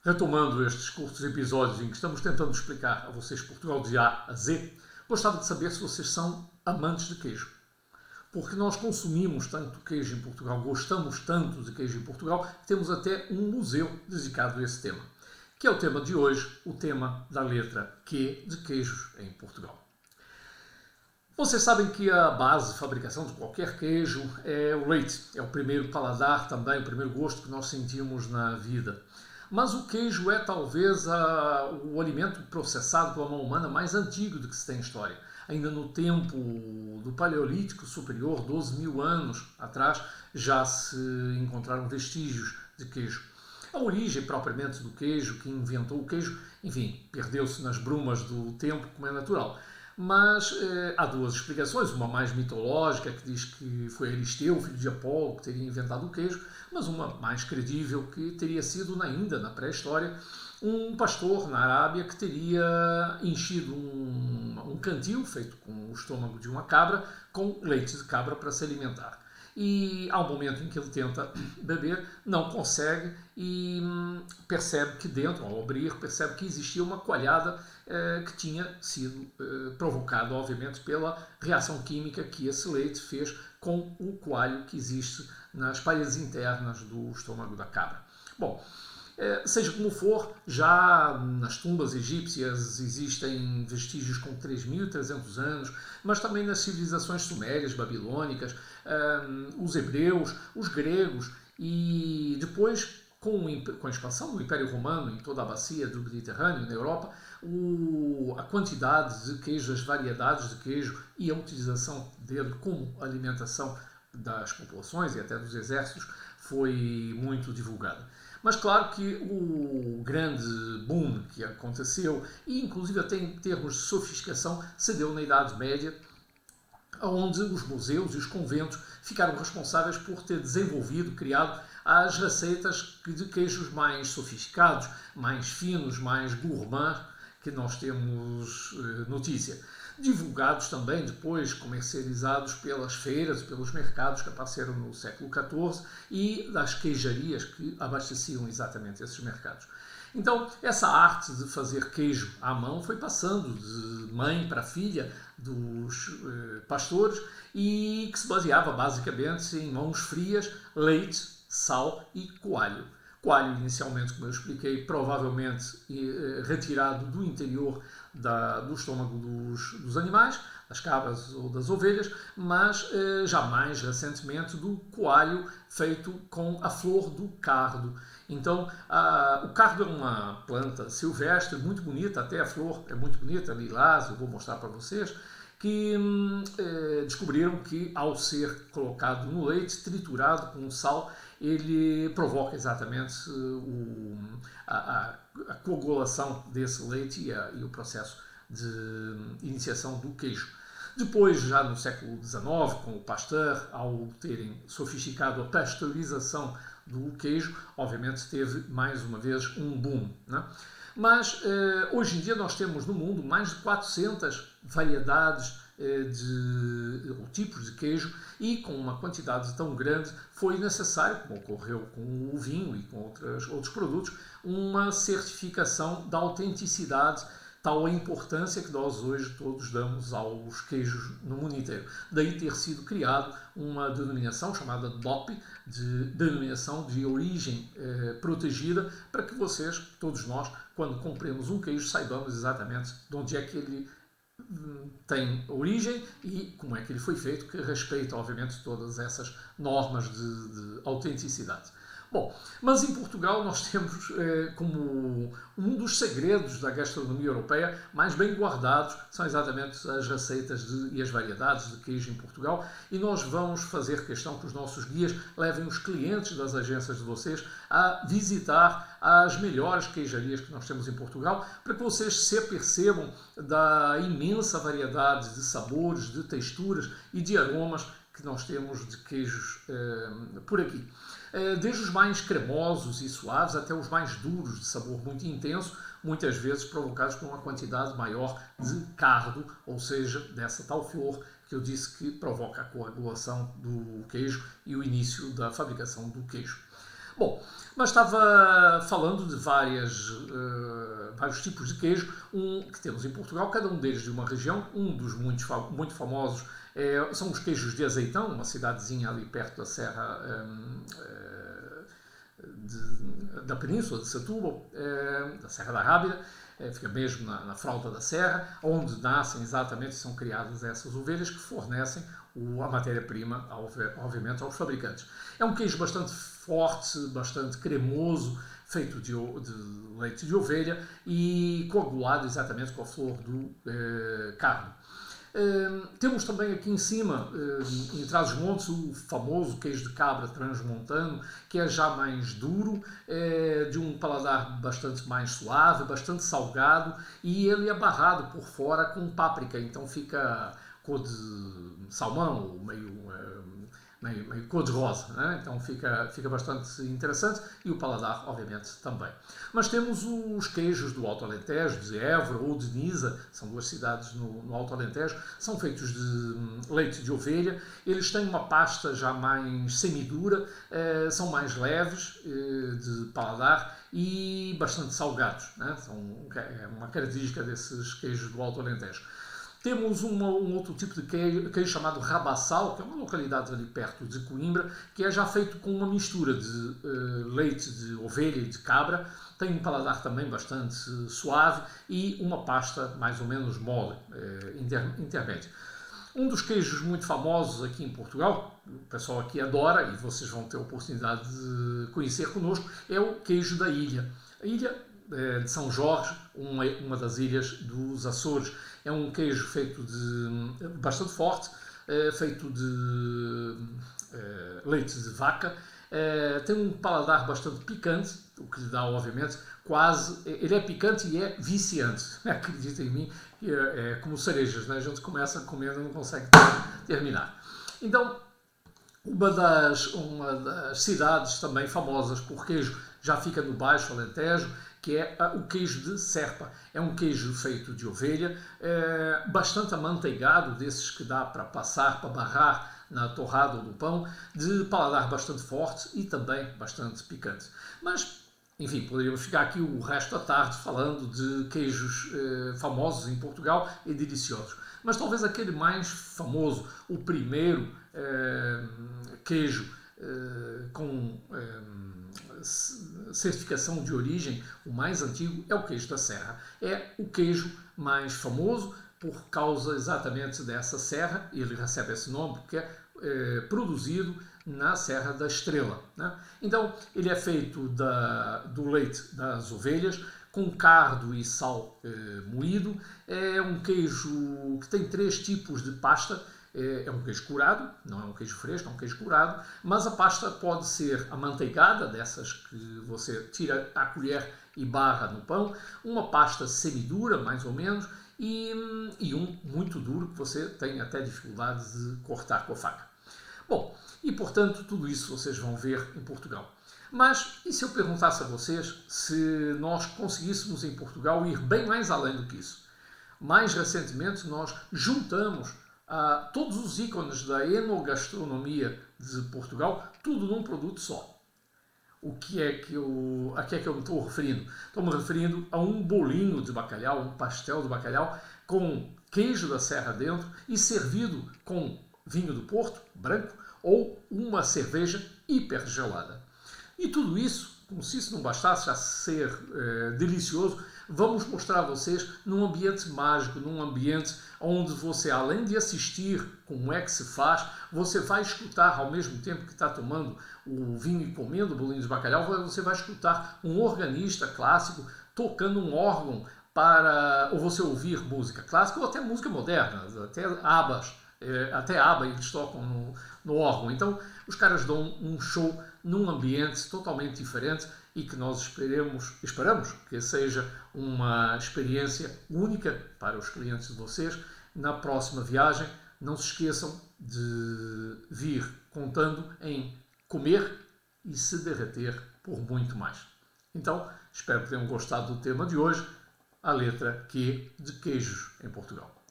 Retomando estes curtos episódios em que estamos tentando explicar a vocês Portugal de A a Z, gostava de saber se vocês são amantes de queijo. Porque nós consumimos tanto queijo em Portugal, gostamos tanto de queijo em Portugal, que temos até um museu dedicado a esse tema. Que é o tema de hoje, o tema da letra Q de queijos em Portugal. Vocês sabem que a base de fabricação de qualquer queijo é o leite. É o primeiro paladar também, o primeiro gosto que nós sentimos na vida. Mas o queijo é talvez o alimento processado pela mão humana mais antigo de que se tem história. Ainda no tempo do Paleolítico Superior, 12.000 anos atrás, já se encontraram vestígios de queijo. A origem propriamente do queijo, quem inventou o queijo, enfim, perdeu-se nas brumas do tempo, como é natural. Mas há duas explicações, uma mais mitológica, que diz que foi Aristeu, filho de Apolo, que teria inventado o queijo, mas uma mais credível, que teria sido ainda na pré-história, um pastor na Arábia que teria enchido um cantil feito com o estômago de uma cabra com leite de cabra para se alimentar. E há um momento em que ele tenta beber, não consegue e percebe que dentro, ao abrir, percebe que existia uma coalhada que tinha sido provocada, obviamente, pela reação química que esse leite fez com o coalho que existe nas paredes internas do estômago da cabra. Bom, seja como for, já nas tumbas egípcias existem vestígios com 3.300 anos, mas também nas civilizações sumérias, babilônicas, os hebreus, os gregos e depois, com a expansão do Império Romano em toda a bacia do Mediterrâneo, na Europa, a quantidade de queijo, as variedades de queijo e a utilização dele como alimentação das populações e até dos exércitos foi muito divulgada. Mas claro que o grande boom que aconteceu, e inclusive até em termos de sofisticação, se deu na Idade Média, onde os museus e os conventos ficaram responsáveis por ter desenvolvido, criado as receitas de queijos mais sofisticados, mais finos, mais gourmand, que nós temos notícia. Divulgados também depois, comercializados pelas feiras, pelos mercados que apareceram no século XIV e das queijarias que abasteciam exatamente esses mercados. Então, essa arte de fazer queijo à mão foi passando de mãe para filha dos pastores e que se baseava basicamente em mãos frias, leite, sal e coalho. Coalho, inicialmente, como eu expliquei, provavelmente retirado do interior do estômago dos animais, das cabras ou das ovelhas, mas já mais recentemente do coalho feito com a flor do cardo. Então, o cardo é uma planta silvestre muito bonita, até a flor é muito bonita, lilás, eu vou mostrar para vocês, que descobriram que ao ser colocado no leite, triturado com sal, ele provoca exatamente a coagulação desse leite e o processo de iniciação do queijo. Depois, já no século XIX, com o Pasteur, ao terem sofisticado a pasteurização do queijo, obviamente teve mais uma vez um boom, né? Mas hoje em dia nós temos no mundo mais de 400 variedades ou tipos de queijo e com uma quantidade tão grande foi necessário, como ocorreu com o vinho e com outros produtos, uma certificação da autenticidade, tal a importância que nós hoje todos damos aos queijos no mundo inteiro. Daí ter sido criado uma denominação chamada DOP, de denominação de origem protegida, para que vocês, todos nós, quando compremos um queijo, saibamos exatamente de onde é que ele tem origem e como é que ele foi feito, que respeita, obviamente, todas essas normas de autenticidade. Bom, mas em Portugal nós temos como um dos segredos da gastronomia europeia mais bem guardados são exatamente as receitas e as variedades de queijo em Portugal e nós vamos fazer questão que os nossos guias levem os clientes das agências de vocês a visitar as melhores queijarias que nós temos em Portugal para que vocês se apercebam da imensa variedade de sabores, de texturas e de aromas que nós temos de queijos por aqui. Desde os mais cremosos e suaves até os mais duros, de sabor muito intenso, muitas vezes provocados por uma quantidade maior de cardo, ou seja, dessa tal flor que eu disse que provoca a coagulação do queijo e o início da fabricação do queijo. Bom, mas estava falando de vários tipos de queijo que temos em Portugal, cada um deles de uma região. Um dos muito famosos são os queijos de Azeitão, uma cidadezinha ali perto da Serra da Península de Setúbal, da Serra da Rábida, fica mesmo na fralda da serra, onde nascem exatamente, são criadas essas ovelhas que fornecem a matéria-prima, obviamente, aos fabricantes. É um queijo bastante forte, bastante cremoso, feito de leite de ovelha e coagulado exatamente com a flor do cardo. Temos também aqui em cima, em Trás-os-Montes, o famoso queijo de cabra transmontano, que é já mais duro, de um paladar bastante mais suave, bastante salgado, e ele é barrado por fora com páprica, então fica cor de salmão, meio cor-de-rosa, né? Então fica bastante interessante e o paladar, obviamente, também. Mas temos os queijos do Alto Alentejo, de Évora ou de Nisa, são duas cidades no Alto Alentejo, são feitos de leite de ovelha, eles têm uma pasta já mais semidura, são mais leves de paladar e bastante salgados, né? É uma característica desses queijos do Alto Alentejo. Temos um outro tipo de queijo chamado rabassal, que é uma localidade ali perto de Coimbra, que é já feito com uma mistura de leite de ovelha e de cabra. Tem um paladar também bastante suave e uma pasta mais ou menos mole, intermédia. Um dos queijos muito famosos aqui em Portugal, o pessoal aqui adora e vocês vão ter a oportunidade de conhecer connosco, é o queijo da ilha. A ilha de São Jorge, uma das ilhas dos Açores. É um queijo feito bastante forte, feito de leite de vaca. Tem um paladar bastante picante, o que lhe dá, obviamente, ele é picante e é viciante. Acreditem em mim, é como cerejas, né? A gente começa comendo e não consegue terminar. Então, uma das cidades também famosas por queijo já fica no Baixo Alentejo, que é o queijo de Serpa. É um queijo feito de ovelha, bastante amanteigado, desses que dá para passar, para barrar na torrada ou no pão, de paladar bastante forte e também bastante picante. Mas, enfim, poderíamos ficar aqui o resto da tarde falando de queijos famosos em Portugal e deliciosos. Mas talvez aquele mais famoso, o primeiro queijo com certificação de origem, o mais antigo, é o queijo da Serra. É o queijo mais famoso por causa exatamente dessa serra, e ele recebe esse nome porque é produzido na Serra da Estrela, né? Então, ele é feito do leite das ovelhas, com cardo e sal moído. É um queijo que tem 3 tipos de pasta. É um queijo curado, não é um queijo fresco, é um queijo curado, mas a pasta pode ser amanteigada, dessas que você tira à colher e barra no pão, uma pasta semidura, mais ou menos, e um muito duro, que você tem até dificuldade de cortar com a faca. Bom, e portanto, tudo isso vocês vão ver em Portugal. Mas, e se eu perguntasse a vocês se nós conseguíssemos em Portugal ir bem mais além do que isso? Mais recentemente, nós juntamos todos os ícones da enogastronomia de Portugal, tudo num produto só. A que é que eu me estou referindo? Estou-me referindo a um bolinho de bacalhau, um pastel de bacalhau, com queijo da serra dentro e servido com vinho do Porto, branco, ou uma cerveja hiper gelada. E tudo isso, como se isso não bastasse a ser delicioso, vamos mostrar a vocês num ambiente mágico, num ambiente onde você, além de assistir como é que se faz, você vai escutar, ao mesmo tempo que está tomando o vinho e comendo o bolinho de bacalhau, você vai escutar um organista clássico tocando um órgão ou você ouvir música clássica ou até música moderna, até ABBA eles tocam no órgão. Então, os caras dão um show num ambiente totalmente diferente e que nós esperamos que seja uma experiência única para os clientes de vocês. Na próxima viagem, não se esqueçam de vir contando em comer e se derreter por muito mais. Então, espero que tenham gostado do tema de hoje, a letra Q de queijos em Portugal.